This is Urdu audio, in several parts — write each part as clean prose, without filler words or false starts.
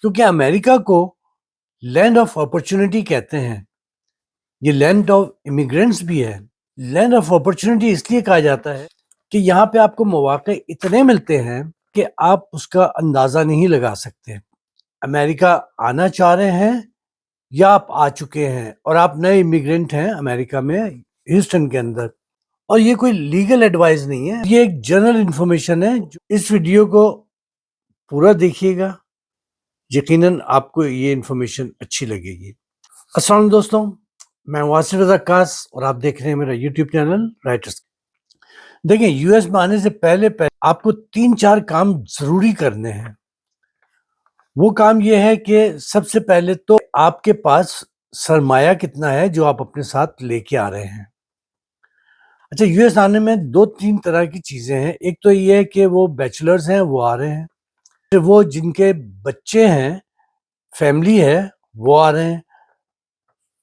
کیونکہ امریکہ کو لینڈ آف اپرچونٹی کہتے ہیں، یہ لینڈ آف امیگرینٹس بھی ہے۔ لینڈ آف اپرچونٹی اس لیے کہا جاتا ہے کہ یہاں پہ آپ کو مواقع اتنے ملتے ہیں کہ آپ اس کا اندازہ نہیں لگا سکتے۔ امریکہ آنا چاہ رہے ہیں یا آپ آ چکے ہیں اور آپ نئے امیگرینٹ ہیں امریکہ میں، ہیوسٹن کے اندر، اور یہ کوئی لیگل ایڈوائز نہیں ہے، یہ ایک جنرل انفارمیشن ہے۔ اس ویڈیو کو پورا دیکھیے گا، یقیناً آپ کو یہ انفارمیشن اچھی لگے گی۔ السلام علیکم دوستوں، میں واصف رضا کاس اور آپ دیکھ رہے ہیں میرا یوٹیوب چینل رائٹرز۔ دیکھیں، یو ایس میں آنے سے پہلے آپ کو 3-4 کام ضروری کرنے ہیں۔ وہ کام یہ ہے کہ سب سے پہلے تو آپ کے پاس سرمایہ کتنا ہے جو آپ اپنے ساتھ لے کے آ رہے ہیں۔ اچھا، یو ایس آنے میں 2-3 طرح کی چیزیں ہیں۔ ایک تو یہ ہے کہ وہ بیچلرز ہیں، وہ آ رہے ہیں، وہ جن کے بچے ہیں، فیملی ہے، وہ آ رہے ہیں،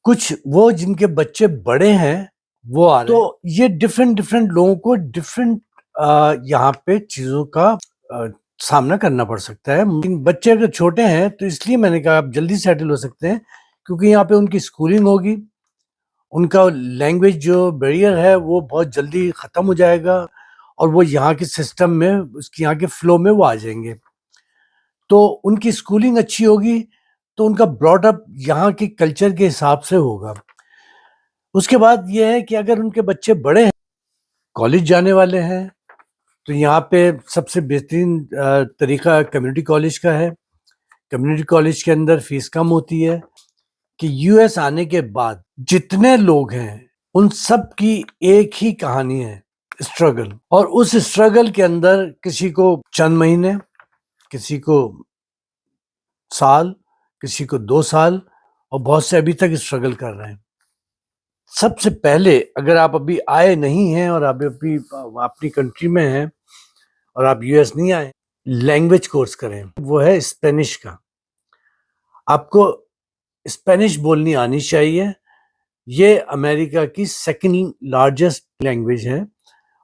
کچھ وہ جن کے بچے بڑے ہیں وہ آ رہے ہیں۔ تو یہ ڈفرینٹ لوگوں کو ڈفرینٹ یہاں پہ چیزوں کا سامنا کرنا پڑ سکتا ہے۔ بچے اگر چھوٹے ہیں تو اس لیے میں نے کہا آپ جلدی سیٹل ہو سکتے ہیں، کیونکہ یہاں پہ ان کی سکولنگ ہوگی، ان کا لینگویج جو بیریئر ہے وہ بہت جلدی ختم ہو جائے گا، اور وہ یہاں کے سسٹم میں، اس کی یہاں کے فلو میں وہ آ جائیں گے۔ تو ان کی سکولنگ اچھی ہوگی تو ان کا براٹ اپ یہاں کے کلچر کے حساب سے ہوگا۔ اس کے بعد یہ ہے کہ اگر ان کے بچے بڑے ہیں، کالج جانے والے ہیں، تو یہاں پہ سب سے بہترین طریقہ کمیونٹی کالج کا ہے۔ کمیونٹی کالج کے اندر فیس کم ہوتی ہے کہ یو ایس آنے کے بعد جتنے لوگ ہیں ان سب کی ایک ہی کہانی ہے، اسٹرگل، اور اس اسٹرگل کے اندر کسی کو چند مہینے، کسی کو سال، کسی کو 2 سال، اور بہت سے ابھی تک اسٹرگل کر رہے ہیں۔ سب سے پہلے اگر آپ ابھی آئے نہیں ہیں اور آپ ابھی اپنی کنٹری میں ہیں اور آپ یو ایس نہیں آئے، لینگویج کورس کریں، وہ ہے اسپینش کا۔ آپ کو اسپینش بولنی آنی چاہیے۔ یہ امریکہ کی 2nd لارجسٹ لینگویج ہے،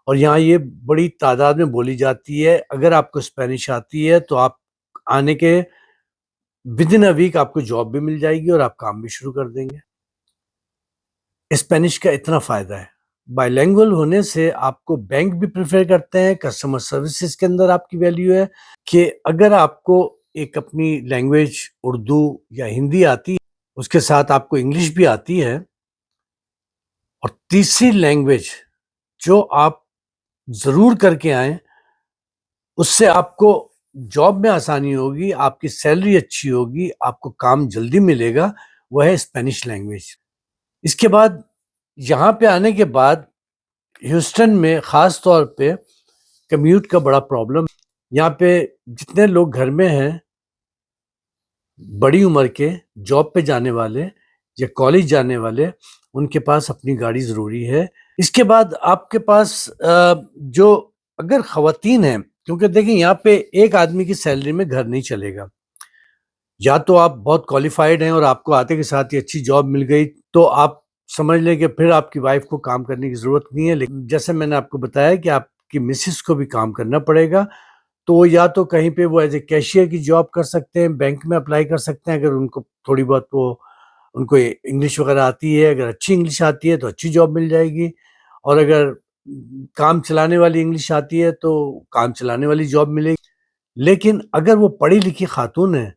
اور یہاں یہ بڑی تعداد میں بولی جاتی ہے۔ اگر آپ کو اسپینش آتی ہے تو آپ آنے کے ودن اے ویک آپ کو جاب بھی مل جائے گی اور آپ کام بھی شروع کر دیں گے۔ اسپینش کا اتنا فائدہ ہے، بائی لینگویج ہونے سے آپ کو بینک بھی پریفر کرتے ہیں، کسٹمر سروسز کے اندر آپ کی ویلیو ہے کہ اگر آپ کو ایک اپنی لینگویج اردو یا ہندی آتی ہے، اس کے ساتھ آپ کو انگلش بھی آتی ہے، اور تیسری لینگویج جو آپ ضرور کر کے آئیں، اس سے آپ کو جاب میں آسانی ہوگی، آپ کی سیلری اچھی ہوگی، آپ کو کام جلدی ملے گا، وہ ہے اسپینش لینگویج۔ اس کے بعد یہاں پہ آنے کے بعد ہیوسٹن میں خاص طور پہ کمیوٹ کا بڑا پرابلم۔ یہاں پہ جتنے لوگ گھر میں ہیں، بڑی عمر کے، جاب پہ جانے والے یا کالج جانے والے، ان کے پاس اپنی گاڑی ضروری ہے۔ اس کے بعد آپ کے پاس جو اگر خواتین ہیں، کیونکہ دیکھیں یہاں پہ ایک آدمی کی سیلری میں گھر نہیں چلے گا، یا تو آپ بہت کوالیفائڈ ہیں اور آپ کو آتے کے ساتھ ہی اچھی جاب مل گئی تو آپ سمجھ لیں کہ پھر آپ کی وائف کو کام کرنے کی ضرورت نہیں ہے، لیکن جیسے میں نے آپ کو بتایا کہ آپ کی مسز کو بھی کام کرنا پڑے گا، تو وہ یا تو کہیں پہ وہ ایز اے کیشیئر کی جاب کر سکتے ہیں، بینک میں اپلائی کر سکتے ہیں اگر ان کو تھوڑی بہت ان کو انگلش وغیرہ آتی ہے، اگر اچھی انگلش آتی ہے تو اچھی جاب مل جائے گی، اور اگر کام چلانے والی انگلش آتی ہے تو کام چلانے والی جاب ملے گی۔ لیکن اگر وہ پڑھی لکھی خاتون ہے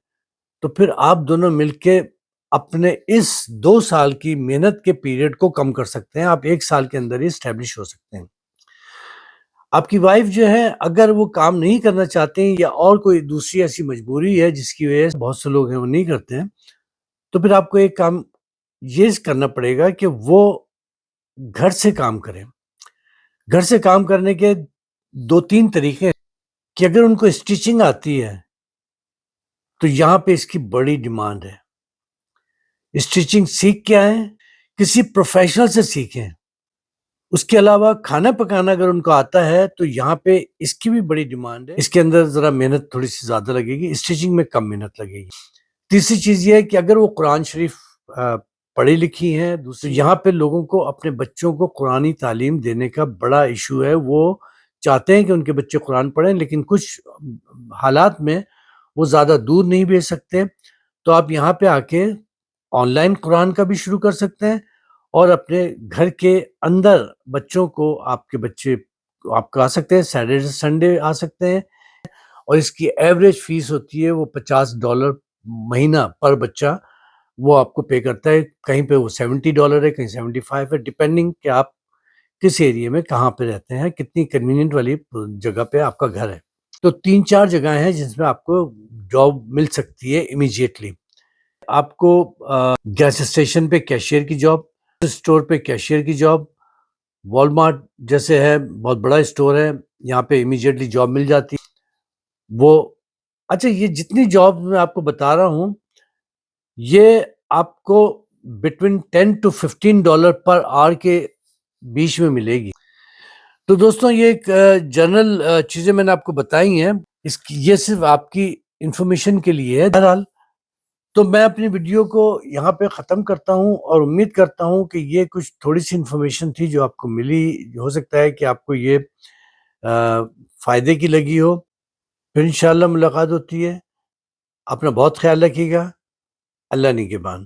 تو پھر آپ دونوں مل کے اپنے اس 2 سال کی محنت کے پیریڈ کو کم کر سکتے ہیں، آپ 1 سال کے اندر ہی اسٹیبلش ہو سکتے ہیں۔ آپ کی وائف جو ہے اگر وہ کام نہیں کرنا چاہتے ہیں یا اور کوئی دوسری ایسی مجبوری ہے جس کی وجہ سے بہت سے لوگ ہیں وہ نہیں کرتے ہیں، تو پھر آپ کو ایک کام یہ کرنا پڑے گا کہ وہ گھر سے کام کریں۔ گھر سے کام کرنے کے 2-3 طریقے ہیں کہ اگر ان کو اسٹیچنگ آتی ہے تو یہاں پہ اس کی بڑی ڈیمانڈ ہے۔ اسٹیچنگ سیکھ کے آئیں، کسی پروفیشنل سے سیکھیں۔ اس کے علاوہ کھانا پکانا اگر ان کو آتا ہے تو یہاں پہ اس کی بھی بڑی ڈیمانڈ ہے۔ اس کے اندر ذرا محنت تھوڑی سی زیادہ لگے گی، اسٹیچنگ میں کم محنت لگے گی۔ تیسری چیز یہ ہے کہ اگر وہ قرآن شریف پڑھی لکھی ہیں، دوسری یہاں پہ لوگوں کو اپنے بچوں کو قرآنی تعلیم دینے کا بڑا ایشو ہے۔ وہ چاہتے ہیں کہ ان کے بچے قرآن پڑھیں، لیکن کچھ حالات میں وہ زیادہ دور نہیں بھیج سکتے، تو آپ یہاں پہ آ کے آن لائن قرآن کا بھی شروع کر سکتے ہیں، اور اپنے گھر کے اندر بچوں کو، آپ کے بچے آپ کا آ سکتے ہیں، سیٹرڈے سنڈے آ سکتے ہیں، اور اس کی ایوریج فیس ہوتی ہے وہ $50 مہینہ پر بچہ، وہ آپ کو پے کرتا ہے، کہیں پہ وہ $70 ہے، کہیں 75 ہے، ڈپینڈنگ کہ آپ کس ایریے میں کہاں پہ رہتے ہیں، کتنی کنوینئنٹ والی جگہ پہ آپ کا گھر ہے۔ تو 3-4 جگہیں ہیں جس میں آپ کو جاب مل سکتی ہے امیجیٹلی۔ آپ کو گیس اسٹیشن پہ کیشیئر کی جاب، اسٹور پہ کیشیئر کی جاب، والمارٹ جیسے ہے بہت بڑا اسٹور ہے، یہاں پہ امیجیٹلی جاب مل جاتی ہے وہ۔ اچھا، یہ جتنی جاب میں آپ کو بتا رہا ہوں یہ آپ کو بٹوین $10 to $15 پر آور کے بیچ میں ملے گی۔ تو دوستوں، یہ ایک جنرل چیزیں میں نے آپ کو بتائی ہیں، یہ صرف آپ کی انفارمیشن کے لیے ہے۔ بہرحال تو میں اپنی ویڈیو کو یہاں پہ ختم کرتا ہوں، اور امید کرتا ہوں کہ یہ کچھ تھوڑی سی انفارمیشن تھی جو آپ کو ملی، ہو سکتا ہے کہ آپ کو یہ فائدے کی لگی ہو۔ پھر انشاءاللہ ملاقات ہوتی ہے، اپنا بہت خیال رکھیے گا، اللہ نگہبان۔